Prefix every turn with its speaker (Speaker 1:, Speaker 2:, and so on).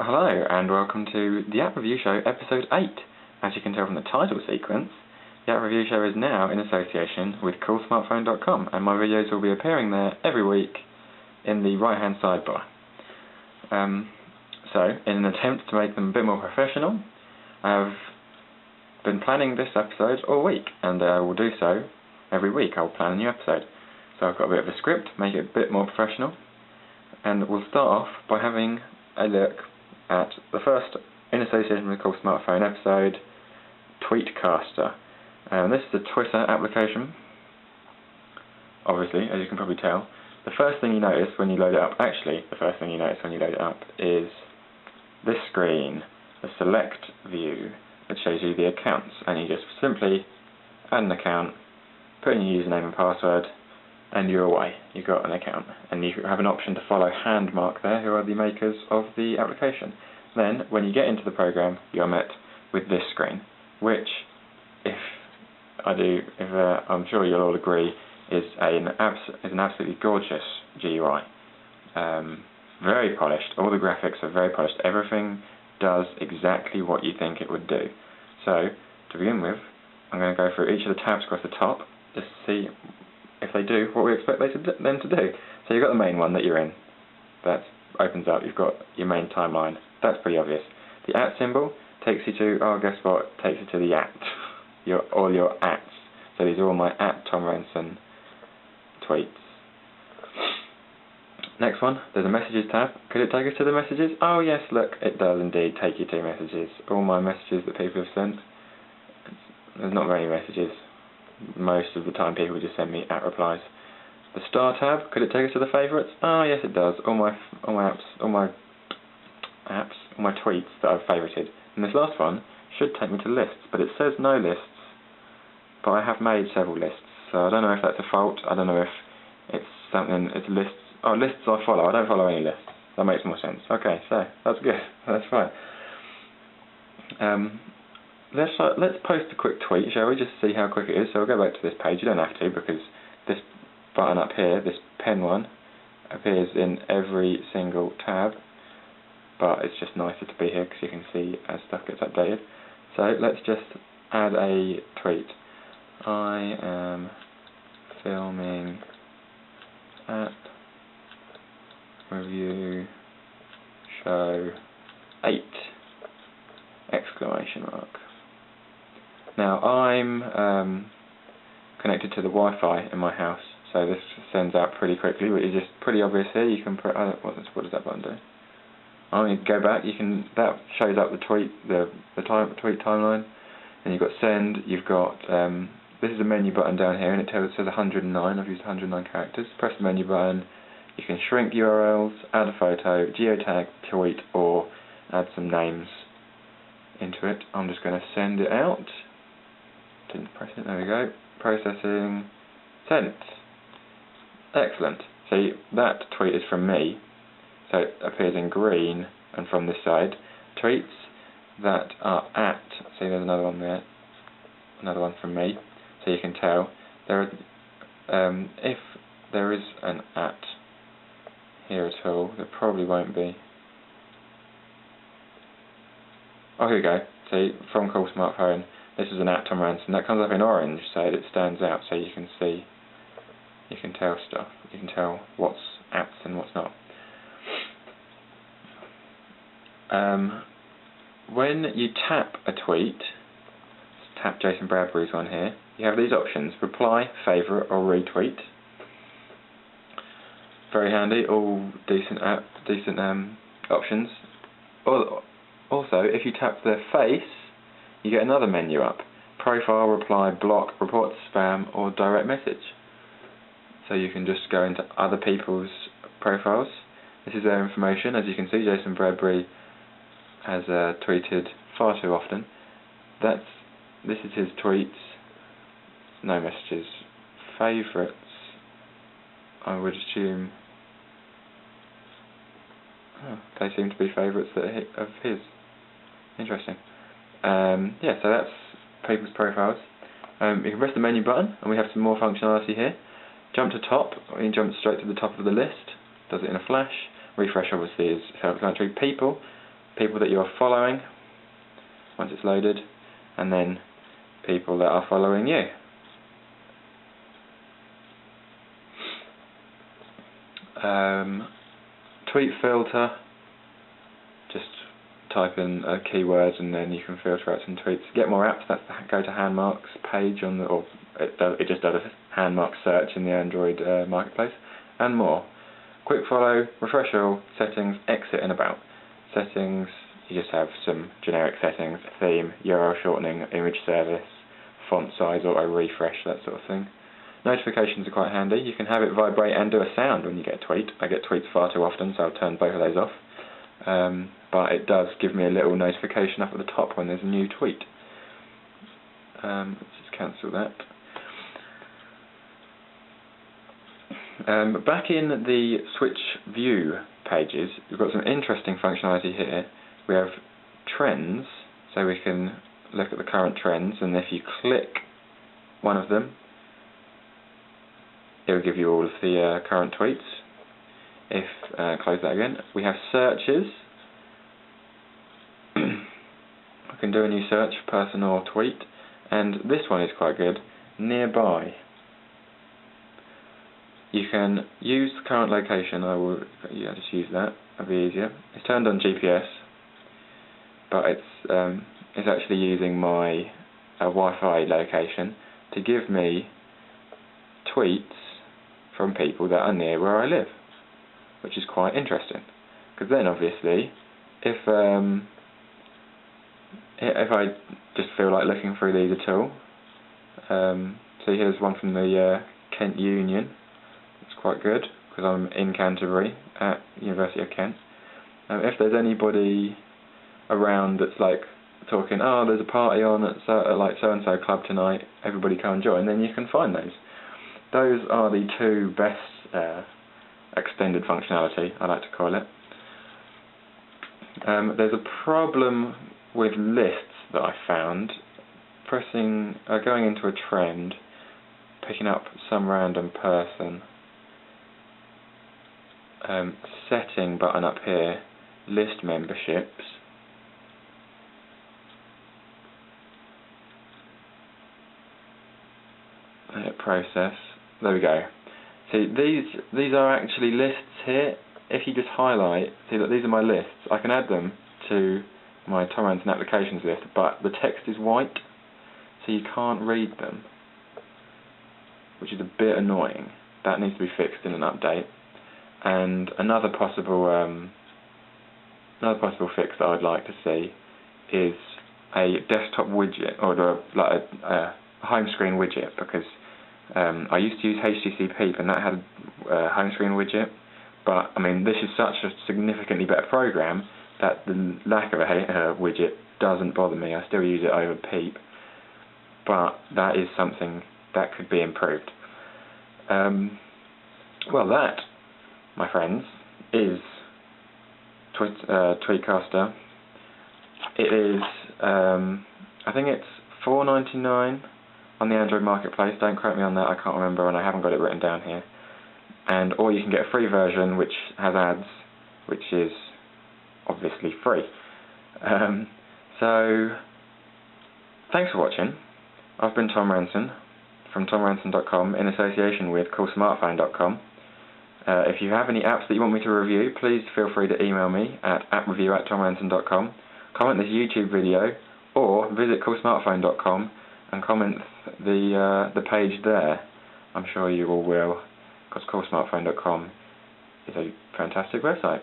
Speaker 1: Hello and welcome to the App Review Show episode 8. As you can tell from the title sequence, the App Review Show is now in association with CoolSmartphone.com, and my videos will be appearing there every week in the right hand sidebar. So, in an attempt to make them a bit more professional, I've been planning this episode all week, and I will do so every week. I'll plan a new episode. So I've got a bit of a script, make it a bit more professional, and we'll start off by having a look at the first in association with Cool Smartphone episode, Tweetcaster. This is a Twitter application, obviously, as you can probably tell. The first thing you notice when you load it up, is this screen, the select view, that shows you the accounts, and you just simply add an account, put in your username and password, and you're away. You've got an account, and you have an option to follow Handmark there, who are the makers of the application. Then, when you get into the program, you're met with this screen, which, I'm sure you'll all agree, is an absolutely gorgeous GUI. Very polished. All the graphics are very polished. Everything does exactly what you think it would do. So, to begin with, I'm going to go through each of the tabs across the top, just to see if they do what we expect them to do. So you've got the main one that you're in. That opens up. You've got your main timeline. That's pretty obvious. The @ symbol takes you to, guess what? Takes you to the @ all your @s. So these are all my @TomRanson tweets. Next one, there's a messages tab. Could it take us to the messages? Oh yes, look, it does indeed take you to messages. All my messages that people have sent. There's not very many messages. Most of the time people just send me @replies. The star tab, could it take us to the favourites? Oh yes it does. All my tweets that I've favourited. And this last one should take me to lists, but it says no lists. But I have made several lists, so I don't know if that's a fault. I don't know if it's something, it's lists. Oh, lists I follow. I don't follow any lists. That makes more sense. Okay, so that's good. That's fine. Let's post a quick tweet, shall we? Just see how quick it is. So we'll go back to this page. You don't have to, because this button up here, this pen one, appears in every single tab. But it's just nicer to be here because you can see as stuff gets updated. So let's just add a tweet. I am filming App Review Show 8! Exclamation mark. Now I'm connected to the Wi-Fi in my house, so this sends out pretty quickly, which is just pretty obvious here. You can put, what does that button do? I'm going to go back. That shows up the tweet, the tweet timeline, and you've got send. You've got this is a menu button down here, and it says 109. I've used 109 characters. Press the menu button. You can shrink URLs, add a photo, geotag, tweet, or add some names into it. I'm just going to send it out. Didn't press it. There we go. Processing. Sent. Excellent. So that tweet is from me. So it appears in green, and from this side, tweets that are see there's another one there, another one from me, so you can tell there are, if there is an @ here at all, there probably won't be. Oh, here we go. See, from Cool Smartphone, this is an @TomRanson. That comes up in orange, so it stands out, so you can see, you can tell stuff, you can tell what's @ and what's not. When you tap a tweet, tap Jason Bradbury's one here, you have these options: reply, favourite, or retweet. Very handy, all decent options. Also, if you tap their face, you get another menu up: profile, reply, block, report to spam, or direct message. So you can just go into other people's profiles. This is their information. As you can see, Jason Bradbury has tweeted far too often. This is his tweets. No messages. Favourites, I would assume. They seem to be favourites of his. Interesting. Yeah, so that's people's profiles. You can press the menu button, and we have some more functionality here. Jump to top, or you can jump straight to the top of the list. Does it in a flash. Refresh obviously is self-explanatory. People, people that you're following once it's loaded, and then people that are following you. Tweet filter, just type in keywords and then you can filter out some tweets. Get more apps, that's the Go to Handmarks page on the, or it just does a handmark search in the Android marketplace, and more. Quick follow, refresh all, settings, exit and about. Settings, you just have some generic settings, theme, URL shortening, image service, font size, auto refresh, that sort of thing. Notifications are quite handy. You can have it vibrate and do a sound when you get a tweet. I get tweets far too often, so I'll turn both of those off. But it does give me a little notification up at the top when there's a new tweet. Let's just cancel that. Back in the Switch View pages, we've got some interesting functionality here. We have trends, so we can look at the current trends, and if you click one of them, it will give you all of the current tweets. If close that again, we have searches. I can do a new search, person or tweet, and this one is quite good, nearby. You can use the current location. I will just use that, that'll be easier. It's turned on GPS, but it's actually using my Wi-Fi location to give me tweets from people that are near where I live, which is quite interesting. Because then, obviously, if I just feel like looking through these at all, so here's one from the Kent Union. It's quite good because I'm in Canterbury at University of Kent. If there's anybody around that's like talking, oh, there's a party on at so and so club tonight, everybody come and join, then you can find those. Those are the two best extended functionality, I like to call it. There's a problem with lists that I found. Going into a trend, picking up some random person, setting button up here, list memberships. Process. There we go. See, these are actually lists here. If you just highlight, see that these are my lists. I can add them to my Tom Ranson applications list, but the text is white, so you can't read them, which is a bit annoying. That needs to be fixed in an update. And another possible fix that I'd like to see is a desktop widget, or a home screen widget, because I used to use HTC Peep and that had a home screen widget, but I mean this is such a significantly better program that the lack of a widget doesn't bother me. I still use it over Peep, but that is something that could be improved. Well, that, my friends, is Tweetcaster. It is, I think it's $4.99 on the Android marketplace. Don't quote me on that, I can't remember and I haven't got it written down here. Or you can get a free version which has ads, which is obviously free. So thanks for watching. I've been Tom Ranson from TomRanson.com in association with CoolSmartphone.com. If you have any apps that you want me to review, please feel free to email me at appreview@TomRanson.com, comment this YouTube video, or visit CoolSmartphone.com and comment the page there. I'm sure you all will, because CoolSmartphone.com is a fantastic website.